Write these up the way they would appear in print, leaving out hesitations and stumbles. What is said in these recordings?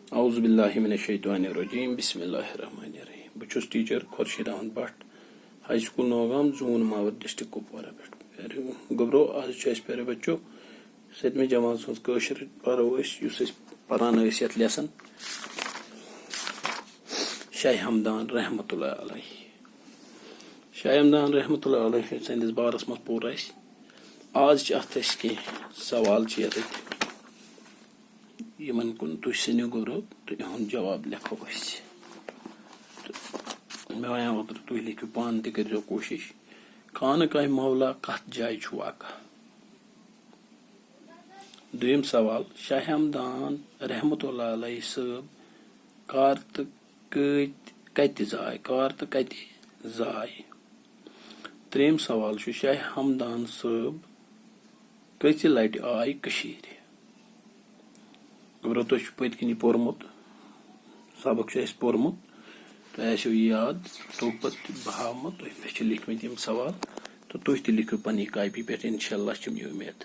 औज़ुबिल्लाहि मिनश्शैतानिर्रजीम बिस्मिल्लाहिर्रहमानिर्रहीम। बह छुस teacher Khurshid Ahmad Bhat high school Naugam zone Mawar district Kupwara पे। गोब्रो आज प्यारे बच्चों 7वीं जमात कशर परो पान यथ लेसन शाह हमदान रहमतुल्लाह अलैहि। शाह हमदान रहमतुल्लाह अलैहि सैंदिस बारस मज पोर आज अत सवाल यमन कुन तुम सनो गोब्रो तो इहुंद जवाब लिखो मे वन ओतर तुम लिखो पान तरो कोशिश। खानकाह मौला कत जाय वाक़ा। दुयम सवाल शाह हमदान रहमतुल्लाह अलैहि साहब कार तो कत जाय। त्रेम सवाल शाह हमदान साहब कच लट आय कशीर। गोब्रो तुम पत्कि पोर्मुत सबक पोर्मुत तो याद तो बहावमुत मे लिखमत यम सवाल तो तुम ति लिखो पन कापी पे इंशाअल्लाह छ मे उम्मीद।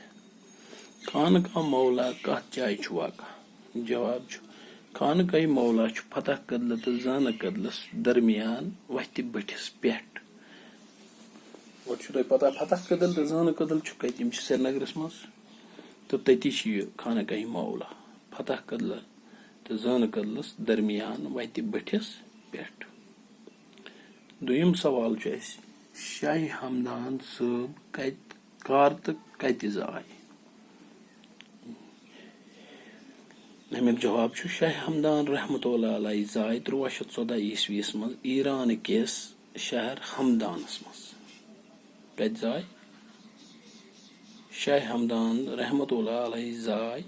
खानकाह मौला कत जाय वाक़ा। जवाब खानकाह मौला फतह कदल तो जान कदलस दरमियान वत बटिस पे। पता फतह कदल तो जान कदल कत श्रीनगरस मज तो तति खानकाह मौला फतह कदल तो जान कदलस दरमियान वत बटिस पे। दुयम सवाल शाह हमदान साहब कार तो कत जाय। अमिक जवाब शाह हमदान रहमतुल्लाह अलैहि जाय 1314 ईस्वी मज ईरान किस शहर हमदानस मज। कत जाय शाह हमदान रहमतुल्लाह अलैहि जाय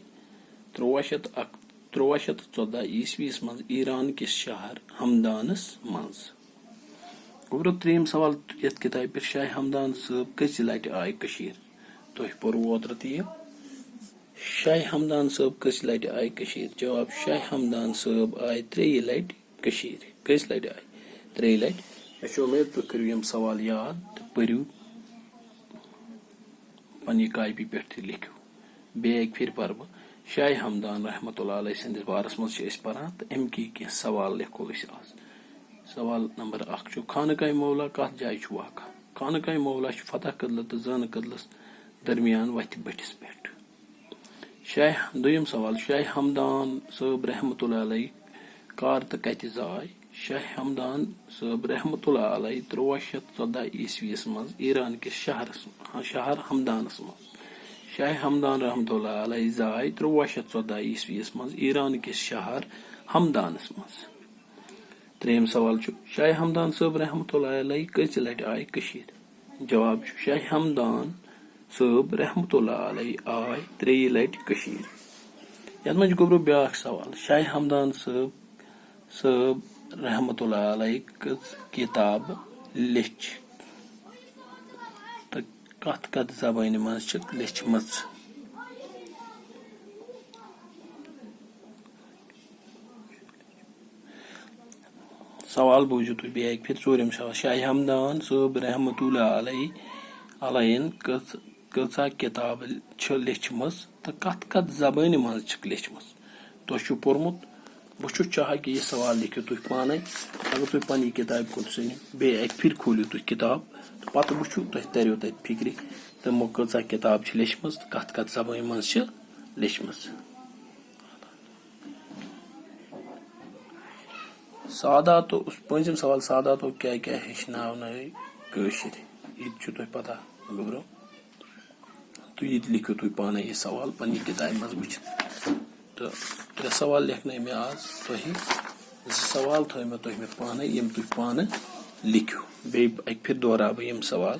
1314 ईस्वी मज ईरान किस शहर हमदानस मज। गोब्रो त्रेम सवाल यथ किताब पे शाह हमदान साहब कच लट आय कशीर। तुह पोर ओतर शाह हमदान साहब कच लट आय कशीर। जवाब शाह हमदान साहब आय 3 लट कशीर। कच लट आय 3 लट। मे उम्मीद तुम करो यम सवाल याद तो पढ़ो पन कापी पे लिखो बे फिर पर बह शाह हमदान रहमतुल्लाह अलैहि सैंदिस बारस मज पान तो अमकी कह सवाल लिखो आज। सवाल नंबर 1 खानकाह मौला कत जाय वाक़ा। खानकाह मौला फतह कदल तो जान कदलस दरमियान वत बटिस पे। दुयम सवाल शाह हमदान साहब रहमतुल्लाह अलैहि कार तो कत जाय। शाह हमदान साहब रहमतुल्लाह अलैहि 1314 ईस्वी मज ईरान किस शहर हमदानस मज। शाह हमदान रहमतुल्लाह अलैहि जाय 1314 ईस्वी मज ईरान किस शहर हमदानस मज। त्रेम सवाल शाह हमदान साहब रहमतुल्लाह अलैहि कच लट आय कशीर। जवाब शाह हमदान साहब रहमतुल्लाह अलैहि आय 3 लट कशीर। यथ मज गोब्रो ब्याख सवाल शाह हमदान साहब रहमतुल्लाह अलैहि कच किताब लिच तो कत जबान मज लिचमच। सवाल बूझो तुम बे फिर चोरम सवाल शाह हमदान साहब रहमतुल्लाह अलैहि कचा किताब लिचमच तो कत जबान मज लिचमच। तुम पोर्मुत बह चाहन कि यह सवाल लिखो तुम पान। अगर तुम पन किताब कुन सनो बे फिर खोलो तुम किताब तो पत वो तुम तरो तत फिक्र तमो कचा किताब लिचमच तो कत जबान मज लिचमच। सादातो पंचम सवाल सादातो क्या क्या हेचनावन कशर ये तुम पता गोब्रो तो ये लिखो तुम पान यह सवाल पन किताब मज वो तो 3 सवाल लिखन मे आज तुम 2 सवाल थो मे तुम पान यम तुम पान लिखो बे फिर दोहरा बह यम सवाल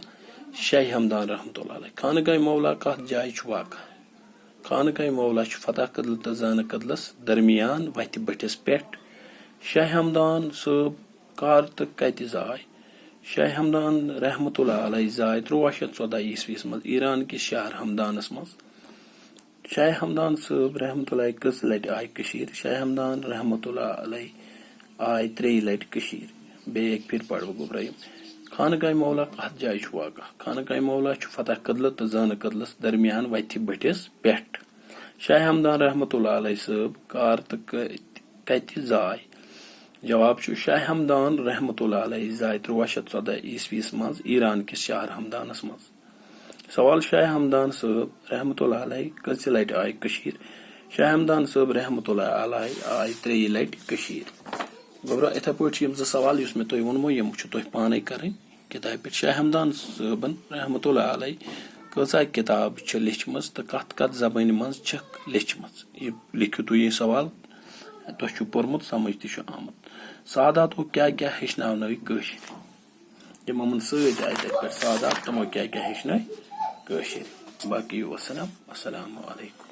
शाह हमदान रहमतुल्लाह अलैहि खानकाह मौला कत जाय वाक़ा। खानकाह मौला फतह कदल तो जान कदलस दरमियान वत बटिस पे। शाह हमदान साहब कार तो कत जाय। शाह हमदान रहमतुल्लाह अलैहि जाय 1314 ईस्वी मज ईरान किस शहर हमदानस मज। शाह हमदान साहब रहमतुल्लाह कच लट आय कशीर। शाह हमदान रहमतुल्लाह अलैहि आय 3 लट कशीर। बे फिर पढ़ो गोब्रो खानकाह मौला कत जाय वाक़ा। खानकाह मौला फतह कदल तो जान कदलस दरमियान वत बटिस पे। शाह हमदान रहमतुल्लाह अलैहि साहब कार तो कति जाय? जवाब छु शाह हमदान रहमतुल्लाह अलैहि जाय 1314 ईस्वीस मज ईरान किस शहर हमदानस मज। सवाल शाह हमदान साहब रहमतुल्लाह अलैहि कस लट आय कशीर? शाह हमदान साहब रहमतुल्लाह अलैहि आय 3 लट कशीर। गोबरा इथे पट यम सवाल युस में तोय वनमो यम छु तोय पाने करन किताब पे। शाह हमदान साहबन रहमतुल्लाह अलैहि कसा किताब छ लिखमज त कत कत जबान मज छ लिखमज ये लिखियो तुम ये सवाल तो पोर्मुत समझ तु आमुत। सादात क्या क्या हेचन कशिर यमन सत आय तथ सादात तमो क्या क्या हेचन कशिर। बाकी वसलम अस्सलामु अलैकुम।